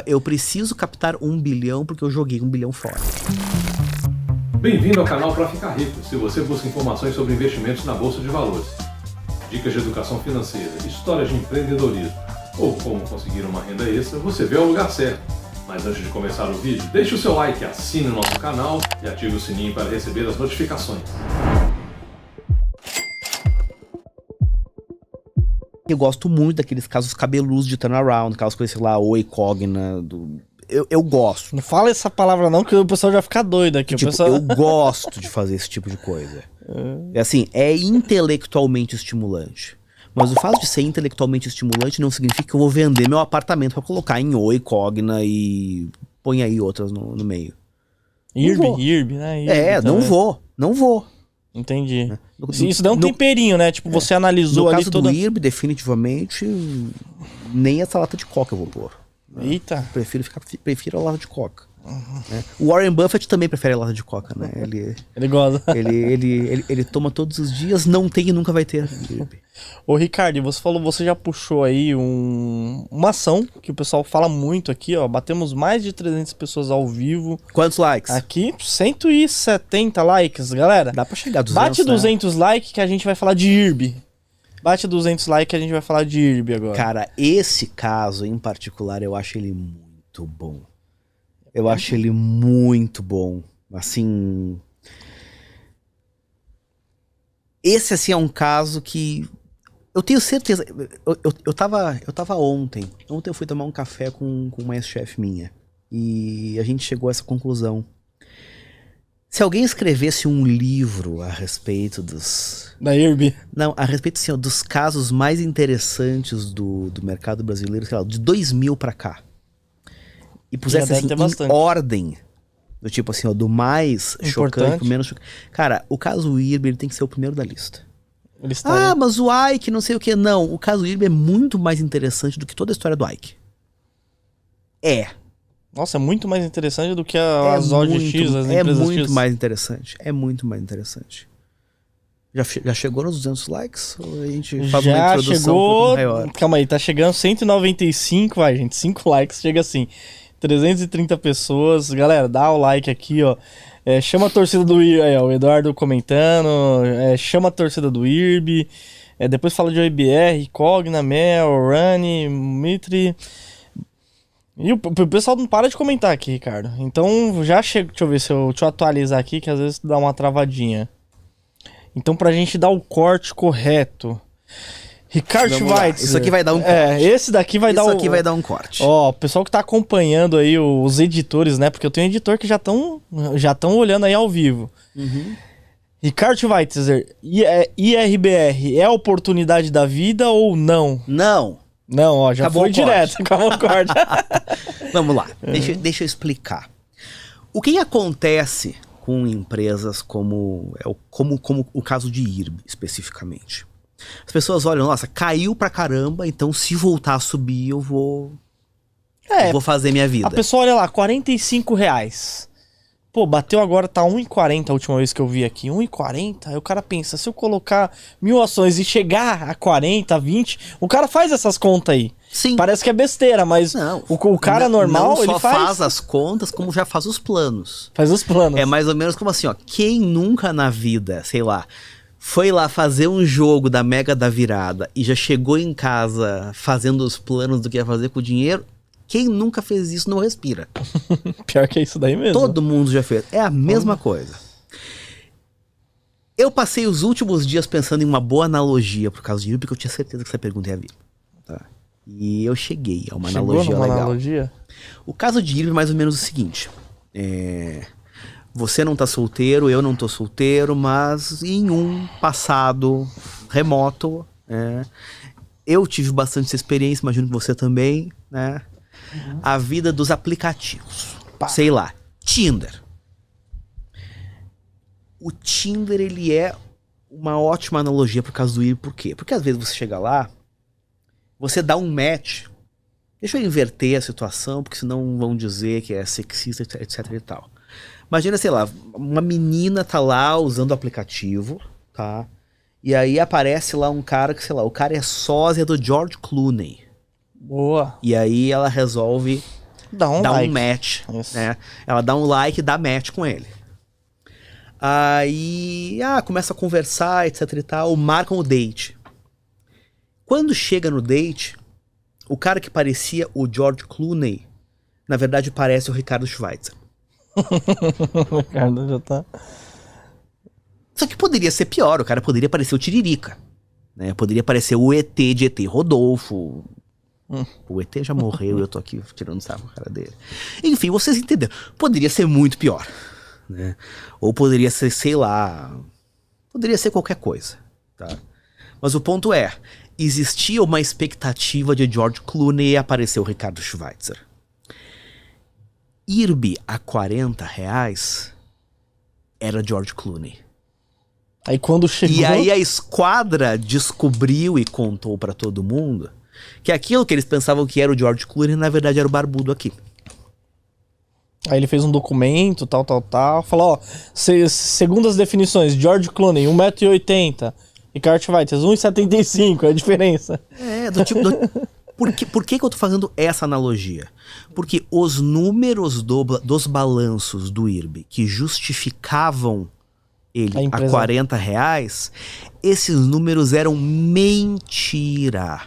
eu preciso captar 1 bilhão porque eu joguei 1 bilhão fora. Bem-vindo ao canal Pra Ficar Rico, se você busca informações sobre investimentos na Bolsa de Valores, dicas de educação financeira, histórias de empreendedorismo ou como conseguir uma renda extra, você veio ao lugar certo. Mas antes de começar o vídeo, deixe o seu like, assine o nosso canal e ative o sininho para receber as notificações. Eu gosto muito daqueles casos cabeludos de turnaround, aquelas coisas, sei lá, Oi, Cogna, eu gosto. Não fala essa palavra não, que o pessoal já fica doido aqui. Tipo, eu gosto de fazer esse tipo de coisa. Assim, é intelectualmente estimulante. Mas o fato de ser intelectualmente estimulante não significa que eu vou vender meu apartamento pra colocar em Oi, Cogna e põe aí outras no meio. IRB, né? Não vou. Entendi. Isso dá um temperinho, né? Tipo, você analisou no ali caso do IRB, definitivamente, nem essa lata de coca eu vou pôr. Eita. Prefiro a lata de coca. Né? O Warren Buffett também prefere a lata de coca, né? Ele gosta. Ele toma todos os dias, não tem e nunca vai ter. Ô Ricardo, você falou, você já puxou aí uma ação que o pessoal fala muito aqui, ó. Batemos mais de 300 pessoas ao vivo. Quantos likes? Aqui, 170 likes, galera. Dá pra chegar a 200, bate 200 likes que a gente vai falar de IRB. Bate 200 likes que a gente vai falar de IRB agora. Cara, esse caso em particular, eu acho ele muito bom. Eu acho ele muito bom. Assim... Esse, assim, é um caso que... Eu tenho certeza... Eu tava ontem. Ontem eu fui tomar um café com uma ex-chefe minha. E a gente chegou a essa conclusão. Se alguém escrevesse um livro a respeito dos... Da IRB? Não, a respeito, assim, ó, dos casos mais interessantes do mercado brasileiro, sei lá, de 2000 pra cá. E pusesse assim, em ordem, do tipo assim, ó, do mais chocante pro menos chocante. Cara, o caso IRB, ele tem que ser o primeiro da lista. Mas o Ike, não sei o que. Não, o caso IRB é muito mais interessante do que toda a história do Ike. Nossa, é muito mais interessante do que as OGX, as empresas. É muito mais interessante. É muito mais interessante. Já chegou nos 200 likes? Ou a gente faz uma introdução chegou, um pouco maior? Calma aí, tá chegando 195, vai gente, 5 likes, chega assim. 330 pessoas. Galera, dá o like aqui, ó. Chama a torcida do IRB, aí, ó, o Eduardo comentando. Chama a torcida do IRB. Depois fala de OIBR, Cogna, Mel, Rani, Mitri. E o pessoal não para de comentar aqui, Ricardo. Então já chega. Deixa eu ver se deixa eu atualizar aqui, que às vezes dá uma travadinha. Então, pra gente dar o corte correto. Ricardo Schweitzer. Isso aqui vai dar um corte. Esse daqui vai dar um corte. Ó, o pessoal que tá acompanhando aí, os editores, né? Porque eu tenho editor que já estão olhando aí ao vivo. Ricardo Schweitzer, IRBR é a oportunidade da vida ou não? Não, ó, já acabou foi direto. Acabou o corte. Vamos lá, deixa eu explicar. O que acontece com empresas como o caso de IRB, especificamente? As pessoas olham, nossa, caiu pra caramba, então se voltar a subir eu vou fazer minha vida. A pessoa olha lá, R$45. Pô, bateu agora, tá 1,40 a última vez que eu vi aqui, 1,40. Aí o cara pensa, se eu colocar 1000 ações e chegar a 40, 20, o cara faz essas contas aí. Sim. Parece que é besteira, mas não, o cara normal, não ele só faz as contas, como já faz os planos. Faz os planos. É mais ou menos como assim, ó, quem nunca na vida, sei lá, foi lá fazer um jogo da Mega da Virada e já chegou em casa fazendo os planos do que ia fazer com o dinheiro, quem nunca fez isso não respira. Pior que é isso daí mesmo. Todo mundo já fez. É a mesma coisa. Eu passei os últimos dias pensando em uma boa analogia pro caso de IRB, porque eu tinha certeza que essa pergunta ia vir. Tá? E eu cheguei a uma analogia legal. Analogia? O caso de IRB é mais ou menos o seguinte. Você não tá solteiro, eu não tô solteiro, mas em um passado remoto, eu tive bastante essa experiência, imagino que você também, né? A vida dos aplicativos. Sei lá, Tinder. O Tinder, ele é uma ótima analogia pro caso do IRB, por quê? Porque às vezes você chega lá, você dá um match. Deixa eu inverter a situação, porque senão vão dizer que é sexista, etc e tal. Imagina, sei lá, uma menina tá lá usando o aplicativo, tá? E aí aparece lá um cara que, sei lá, o cara é sósia do George Clooney. Boa. E aí ela resolve dá um match. Né? Ela dá um like e dá match com ele. Aí, começa a conversar, etc e tal, marcam o date. Quando chega no date, o cara que parecia o George Clooney, na verdade parece o Ricardo Schweitzer. O Ricardo já tá... Só que poderia ser pior, o cara poderia parecer o Tiririca. Né? Poderia parecer o ET de ET Rodolfo. O ET já morreu e eu tô aqui tirando sarro com a cara dele. Enfim, vocês entenderam. Poderia ser muito pior. Né? Ou poderia ser, sei lá... Poderia ser qualquer coisa. Tá? Mas o ponto é... Existia uma expectativa de George Clooney e apareceu o Ricardo Schweitzer. IRB a R$40 era George Clooney. Aí quando chegou... E aí a esquadra descobriu e contou pra todo mundo que aquilo que eles pensavam que era o George Clooney, na verdade era o barbudo aqui. Aí ele fez um documento, tal. Falou, ó, segundo as definições, George Clooney, 1,80 m. Ricardo Schweitzer, 1,75, é a diferença. Do tipo... Por que eu tô fazendo essa analogia? Porque os números dos balanços do IRB que justificavam ele a R$40, esses números eram mentira.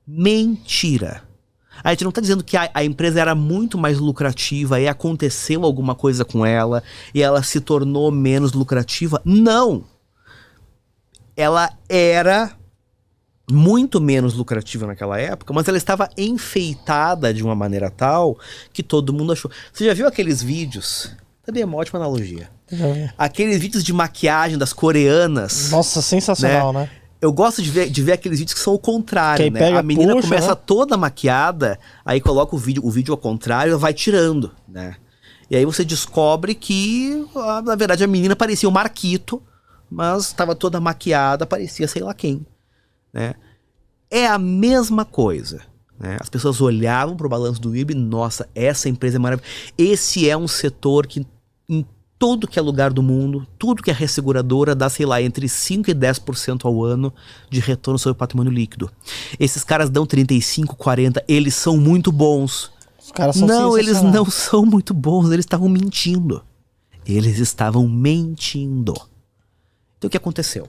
Mentira. A gente não tá dizendo que a empresa era muito mais lucrativa e aconteceu alguma coisa com ela e ela se tornou menos lucrativa. Não! Ela era muito menos lucrativa naquela época, mas ela estava enfeitada de uma maneira tal que todo mundo achou. Você já viu aqueles vídeos? Também é uma ótima analogia. Aqueles vídeos de maquiagem das coreanas. Nossa, sensacional, né? Eu gosto de ver aqueles vídeos que são o contrário, né? Pega, a menina puxa, começa né? Toda maquiada, aí coloca o vídeo ao contrário e vai tirando, né? E aí você descobre que, na verdade, a menina parecia o Marquito, mas estava toda maquiada, parecia sei lá quem, né? É a mesma coisa, né? As pessoas olhavam para o balanço do IRB, nossa, essa empresa é maravilhosa. Esse é um setor que em todo que é lugar do mundo, tudo que é resseguradora dá, sei lá, entre 5% e 10% ao ano de retorno sobre o patrimônio líquido. Esses caras dão 35%, 40%, eles são muito bons. Os caras são Não, eles não são muito bons, eles estavam mentindo. Eles estavam mentindo. Então o que aconteceu?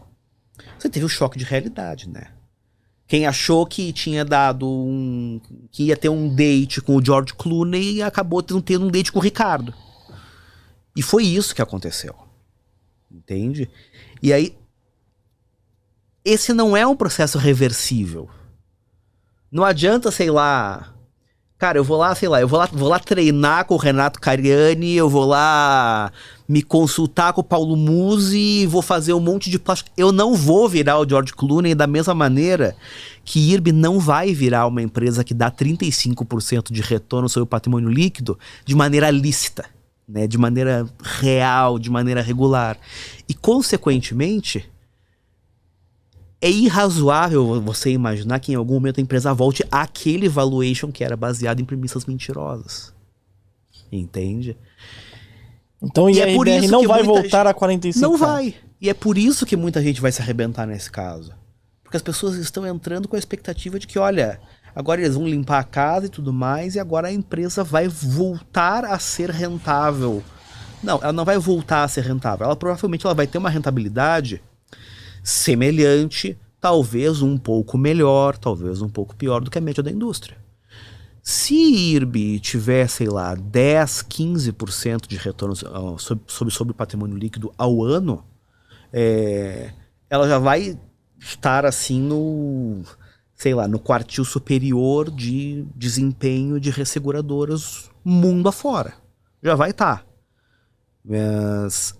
Você teve um choque de realidade, né? Quem achou que tinha que ia ter um date com o George Clooney acabou tendo um date com o Ricardo. E foi isso que aconteceu. Entende? E aí, esse não é um processo reversível. Não adianta, sei lá... Cara, eu vou lá, sei lá, eu vou lá treinar com o Renato Cariani, eu vou lá me consultar com o Paulo Musi, vou fazer um monte de plástico. Eu não vou virar o George Clooney da mesma maneira que IRB não vai virar uma empresa que dá 35% de retorno sobre o patrimônio líquido de maneira lícita, né? De maneira real, de maneira regular. E, consequentemente... É irrazoável você imaginar que em algum momento a empresa volte àquele valuation que era baseado em premissas mentirosas. Entende? Então e a IBR não vai voltar a 45. Não vai. E é por isso que muita gente vai se arrebentar nesse caso. Porque as pessoas estão entrando com a expectativa de que, olha, agora eles vão limpar a casa e tudo mais, e agora a empresa vai voltar a ser rentável. Não, ela não vai voltar a ser rentável. Ela provavelmente vai ter uma rentabilidade semelhante, talvez um pouco melhor, talvez um pouco pior do que a média da indústria. Se IRB tiver, sei lá, 10, 15% de retorno sobre o patrimônio líquido ao ano, ela já vai estar assim no, sei lá, no quartil superior de desempenho de resseguradoras mundo afora. Já vai estar.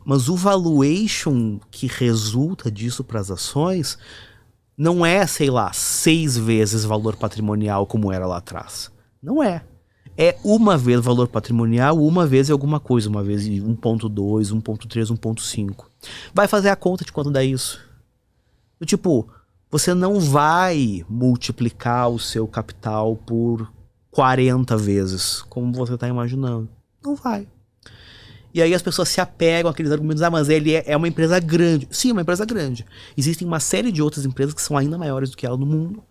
Mas o valuation que resulta disso para as ações não é, sei lá, 6 vezes valor patrimonial como era lá atrás. Não é. É uma vez valor patrimonial, uma vez alguma coisa, uma vez 1.2, 1.3, 1.5. Vai fazer a conta de quanto dá isso. Tipo, você não vai multiplicar o seu capital por 40 vezes, como você está imaginando. Não vai. E aí as pessoas se apegam àqueles argumentos, mas ele é uma empresa grande. Sim, é uma empresa grande. Existem uma série de outras empresas que são ainda maiores do que ela no mundo.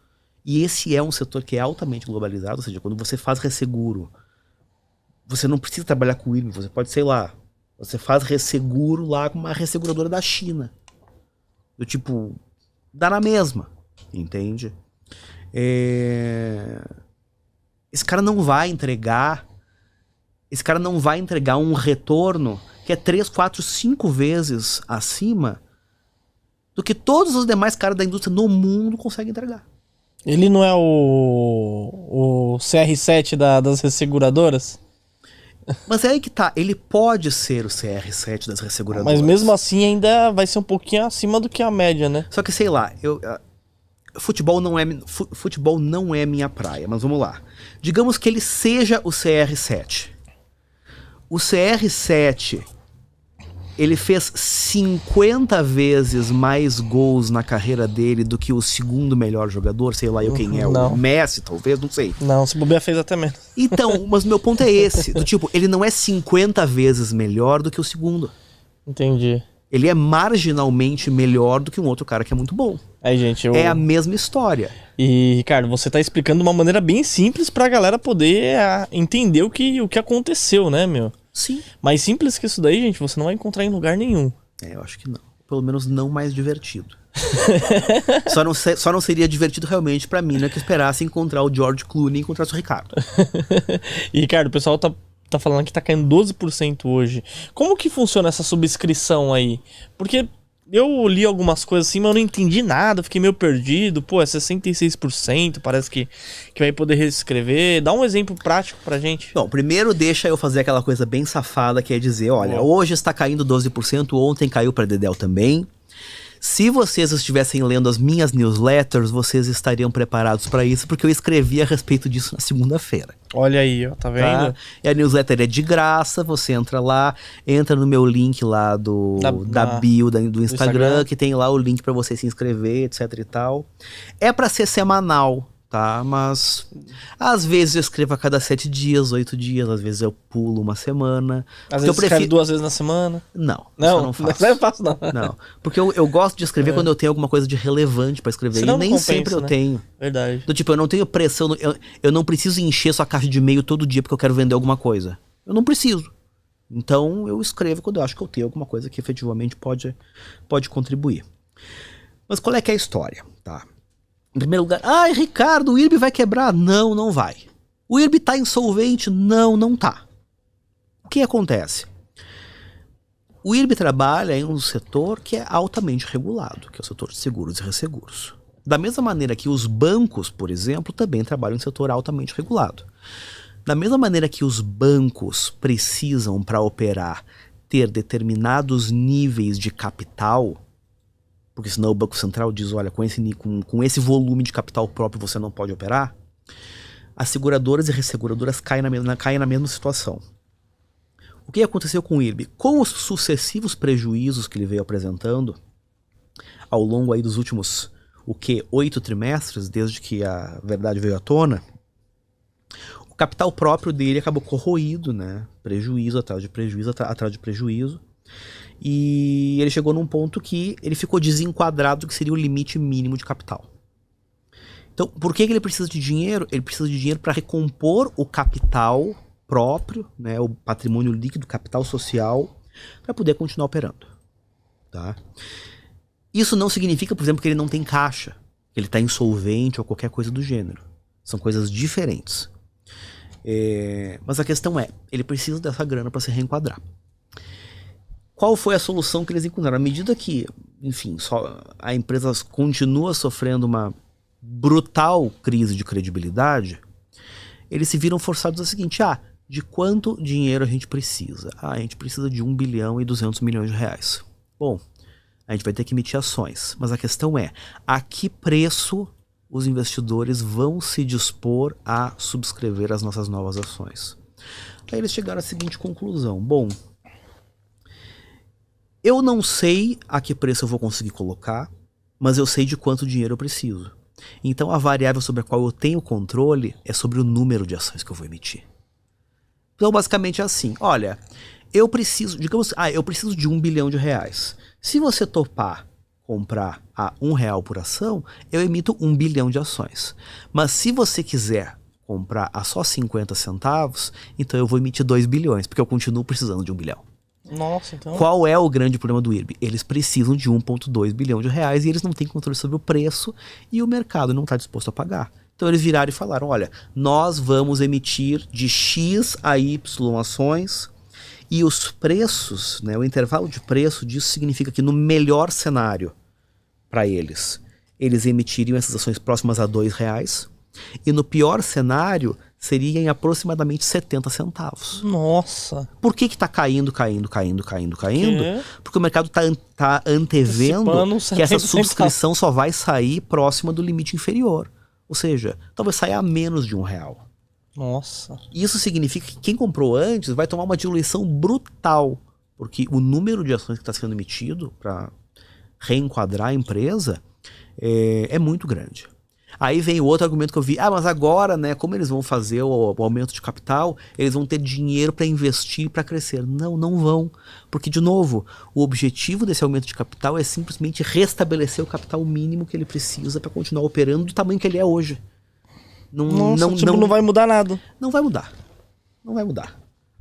E esse é um setor que é altamente globalizado, ou seja, quando você faz resseguro você não precisa trabalhar com o IRB, você pode, sei lá, você faz resseguro lá com uma resseguradora da China. Do tipo, dá na mesma, entende? Esse cara não vai entregar um retorno que é 3, 4, 5 vezes acima do que todos os demais caras da indústria no mundo conseguem entregar. Ele não é o CR7 das resseguradoras? Mas é aí que tá, ele pode ser o CR7 das resseguradoras. Mas mesmo assim ainda vai ser um pouquinho acima do que a média, né? Só que, sei lá, futebol não é minha praia, mas vamos lá. Digamos que ele seja o CR7. O CR7, ele fez 50 vezes mais gols na carreira dele do que o segundo melhor jogador, sei lá eu quem é, não. O Messi, talvez, não sei. Não, se bobear fez até menos. Então, mas meu ponto é esse, do tipo, ele não é 50 vezes melhor do que o segundo. Entendi. Ele é marginalmente melhor do que um outro cara que é muito bom. Aí, gente, É a mesma história. E, Ricardo, você tá explicando de uma maneira bem simples pra galera poder entender o que aconteceu, né, meu? Sim. Mais simples que isso daí, gente, você não vai encontrar em lugar nenhum. Eu acho que não. Pelo menos não mais divertido. Só não seria divertido realmente pra mim, né, que esperasse encontrar o George Clooney e encontrasse o Ricardo. E, Ricardo, o pessoal tá falando que tá caindo 12% hoje. Como que funciona essa subscrição aí? Porque eu li algumas coisas assim, mas eu não entendi nada, fiquei meio perdido. Pô, é 66%, parece que vai poder reescrever. Dá um exemplo prático pra gente. Bom, primeiro deixa eu fazer aquela coisa bem safada, que é dizer, olha, hoje está caindo 12%, ontem caiu para Dedéu também. Se vocês estivessem lendo as minhas newsletters, vocês estariam preparados para isso, porque eu escrevi a respeito disso na segunda-feira. Olha aí, ó, tá vendo? Tá? E a newsletter é de graça, você entra lá, entra no meu link lá da bio do Instagram, que tem lá o link para você se inscrever, etc e tal. É para ser semanal, tá? Mas às vezes eu escrevo a cada 7 dias, 8 dias, às vezes eu pulo uma semana. Às vezes eu escreve 2 vezes na semana? Não, não, eu não faço. Não é fácil, não. Não, porque eu gosto de escrever quando eu tenho alguma coisa de relevante pra escrever. Senão e nem compensa, sempre eu tenho. Verdade. Do tipo, eu não tenho pressão, eu não preciso encher sua caixa de e-mail todo dia porque eu quero vender alguma coisa. Eu não preciso. Então eu escrevo quando eu acho que eu tenho alguma coisa que efetivamente pode contribuir. Mas qual é que é a história, tá? Em primeiro lugar, ai, Ricardo, o IRB vai quebrar? Não, não vai. O IRB tá insolvente? Não, não tá. O que acontece? O IRB trabalha em um setor que é altamente regulado, que é o setor de seguros e resseguros. Da mesma maneira que os bancos, por exemplo, também trabalham em um setor altamente regulado. Da mesma maneira que os bancos precisam, para operar, ter determinados níveis de capital, porque senão o Banco Central diz, olha, com esse volume de capital próprio você não pode operar, as seguradoras e resseguradoras caem na mesma situação. O que aconteceu com o IRB? Com os sucessivos prejuízos que ele veio apresentando ao longo aí dos últimos, 8 trimestres, desde que a verdade veio à tona, o capital próprio dele acabou corroído, né? Prejuízo atrás de prejuízo, atrás de prejuízo. E ele chegou num ponto que ele ficou desenquadrado do que seria o limite mínimo de capital. Então, por que ele precisa de dinheiro? Ele precisa de dinheiro para recompor o capital próprio, né, o patrimônio líquido, capital social, para poder continuar operando. Tá? Isso não significa, por exemplo, que ele não tem caixa, que ele está insolvente ou qualquer coisa do gênero. São coisas diferentes. Mas a questão é, ele precisa dessa grana para se reenquadrar. Qual foi a solução que eles encontraram? À medida que, enfim, a empresa continua sofrendo uma brutal crise de credibilidade, eles se viram forçados ao seguinte, de quanto dinheiro a gente precisa? A gente precisa de 1 bilhão e 200 milhões de reais. Bom, a gente vai ter que emitir ações, mas a questão é, a que preço os investidores vão se dispor a subscrever as nossas novas ações? Aí eles chegaram à seguinte conclusão, bom, eu não sei a que preço eu vou conseguir colocar, mas eu sei de quanto dinheiro eu preciso. Então a variável sobre a qual eu tenho controle é sobre o número de ações que eu vou emitir. Então basicamente é assim, olha, eu preciso de 1 bilhão de reais. Se você topar comprar a R$1 por ação, eu emito 1 bilhão de ações. Mas se você quiser comprar a só 50 centavos, então eu vou emitir 2 bilhões, porque eu continuo precisando de 1 bilhão. Nossa, então... Qual é o grande problema do IRB? Eles precisam de 1,2 bilhão de reais e eles não têm controle sobre o preço e o mercado não está disposto a pagar. Então eles viraram e falaram, olha, nós vamos emitir de X a Y ações e os preços, né, o intervalo de preço disso significa que no melhor cenário para eles emitiriam essas ações próximas a R$2 e no pior cenário seria em aproximadamente 70 centavos. Nossa! Por que está caindo? Porque o mercado tá antevendo que essa subscrição só vai sair próxima do limite inferior. Ou seja, talvez saia a menos de R$1. Nossa! Isso significa que quem comprou antes vai tomar uma diluição brutal, porque o número de ações que está sendo emitido para reenquadrar a empresa é muito grande. Aí vem o outro argumento que eu vi, mas agora, né, como eles vão fazer o aumento de capital, eles vão ter dinheiro para investir, para crescer. Não vão, porque, de novo, o objetivo desse aumento de capital é simplesmente restabelecer o capital mínimo que ele precisa para continuar operando do tamanho que ele é hoje. Não vai mudar nada. Não vai mudar.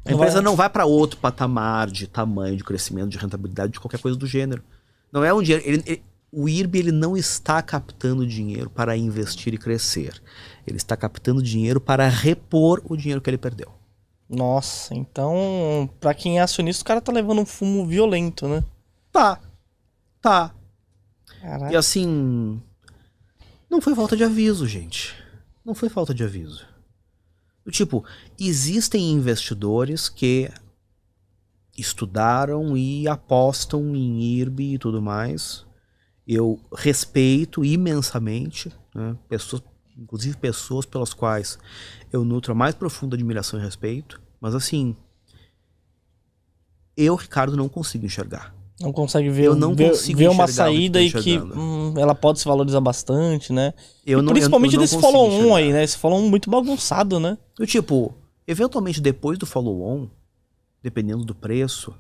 A empresa não vai para outro patamar de tamanho, de crescimento, de rentabilidade, de qualquer coisa do gênero. Não é um dinheiro... O IRB ele não está captando dinheiro para investir e crescer. Ele está captando dinheiro para repor o dinheiro que ele perdeu. Nossa, então, para quem é acionista, o cara tá levando um fumo violento, né? Tá. Caraca. E assim, não foi falta de aviso, gente. Não foi falta de aviso. Tipo, existem investidores que estudaram e apostam em IRB e tudo mais. Eu respeito imensamente, né, inclusive pessoas pelas quais eu nutro a mais profunda admiração e respeito, mas assim, eu, Ricardo, não consigo enxergar. Não consegue ver, ver uma saída e que ela pode se valorizar bastante, né? Principalmente desse follow-on aí, né? Esse follow-on muito bagunçado, né? Eventualmente depois do follow-on, dependendo do preço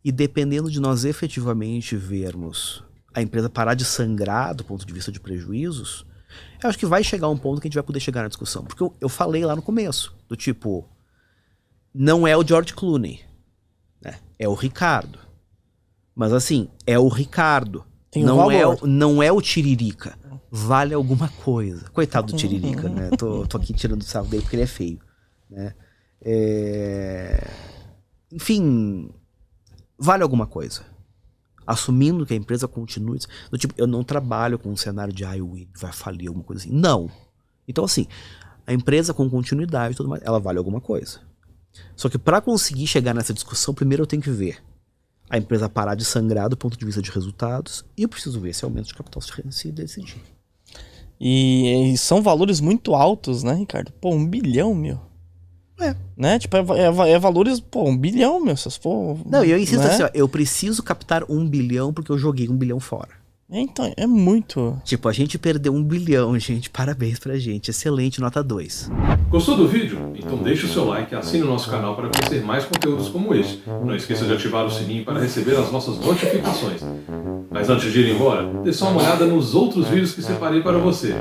e dependendo de nós efetivamente vermos a empresa parar de sangrar do ponto de vista de prejuízos, eu acho que vai chegar um ponto que a gente vai poder chegar na discussão. Porque eu falei lá no começo, do tipo, não é o George Clooney, né? É o Ricardo. Mas assim, é o Ricardo. Não é o Tiririca. Vale alguma coisa. Coitado do Tiririca, né? Tô aqui tirando o sarro dele porque ele é feio, né? Enfim, vale alguma coisa. Assumindo que a empresa continue... eu não trabalho com um cenário de o IRB vai falir, alguma coisa assim. Não. Então assim, a empresa com continuidade, tudo mais, ela vale alguma coisa. Só que para conseguir chegar nessa discussão, primeiro eu tenho que ver a empresa parar de sangrar do ponto de vista de resultados e eu preciso ver esse aumento de capital se decidir. E são valores muito altos, né, Ricardo? Pô, 1 bilhão, meu. Né? Tipo, é valores, 1 bilhão, meu. Se for, não, eu insisto, né? Assim, ó, eu preciso captar 1 bilhão porque eu joguei 1 bilhão fora. Então, é muito. Tipo, a gente perdeu 1 bilhão, gente. Parabéns pra gente. Excelente, nota 2. Gostou do vídeo? Então deixa o seu like e assine o nosso canal para conhecer mais conteúdos como este. Não esqueça de ativar o sininho para receber as nossas notificações. Mas antes de ir embora, dê só uma olhada nos outros vídeos que separei para você.